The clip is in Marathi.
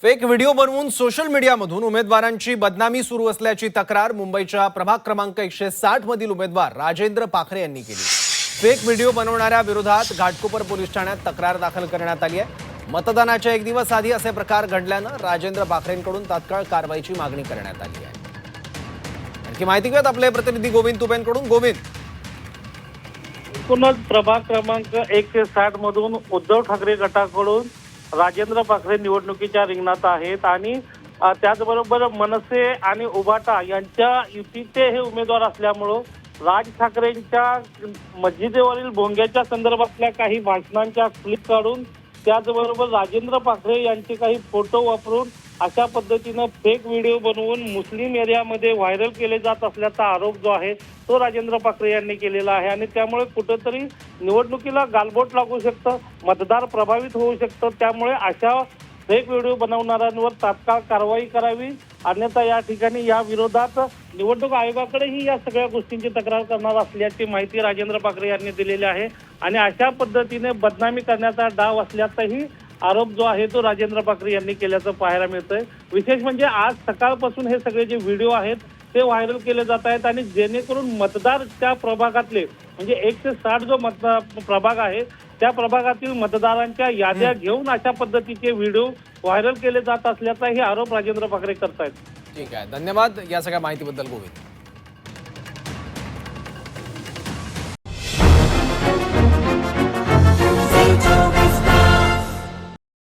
फेक व्हिडिओ बनवून सोशल मीडियामधून उमेदवारांची बदनामी सुरू असल्याची तक्रार मुंबईच्या प्रभाग क्रमांक 160 मधील उमेदवार राजेंद्र पाखरे यांनी केली। फेक व्हिडिओ बनवणाऱ्या विरोधात घाटकोपर पोलीस ठाण्यात तक्रार दाखल करण्यात आली आहे। मतदानाच्या एक दिवस आधी असे प्रकार घडल्यानं राजेंद्र पाखरेंकडून तात्काळ कारवाईची मागणी करण्यात आली आहे। आणखी माहिती घेत आपले प्रतिनिधी गोविंद तुपेंकडून। गोविंद, प्रभाग क्रमांक 160 मधून उद्धव ठाकरे गटाकडून राजेंद्र पाखरे निवडणुकीच्या रिंगणात आहेत आणि त्याचबरोबर मनसे आणि उभाटा यांच्या युतीचे हे उमेदवार असल्यामुळं राज ठाकरेंच्या मस्जिदीवरील भोंग्याच्या संदर्भातल्या काही भाषणांच्या क्लिप काढून त्याचबरोबर राजेंद्र पाखरे यांचे काही फोटो वापरून अशा पद्धतीनं फेक व्हिडिओ बनवून मुस्लिम एरियामध्ये व्हायरल केले जात असल्याचा आरोप जो आहे तो राजेंद्र पाखरे यांनी केलेला आहे आणि त्यामुळे कुठेतरी निवडणुकीला गालबोट लागू शकतं, मतदार प्रभावित होऊ शकतं। त्यामुळे अशा फेक व्हिडिओ बनवणाऱ्यांवर तात्काळ कारवाई करावी, अन्यथा या ठिकाणी या विरोधात निवडणूक आयोगाकडेही या सगळ्या गोष्टींची तक्रार करणार असल्याची माहिती राजेंद्र पाखरे यांनी दिलेली आहे। आणि अशा पद्धतीने बदनामी करण्याचा डाव असल्याचाही आरोप जो आहे तो राजेंद्र पाखरे यांनी केल्याचं पाहायला मिळतंय। विशेष म्हणजे आज सकाळपासून हे सगळे जे व्हिडिओ आहेत ते व्हायरल केले जात आहेत आणि जेणेकरून मतदार त्या प्रभागातले म्हणजे 160 जो प्रभाग आहे त्या प्रभागातील मतदारांच्या याद्या घेऊन अशा पद्धतीचे व्हिडिओ व्हायरल केले जात असल्याचाही आरोप राजेंद्र पाखरे करतायत। ठीक आहे, धन्यवाद या सगळ्या माहितीबद्दल गोविंद।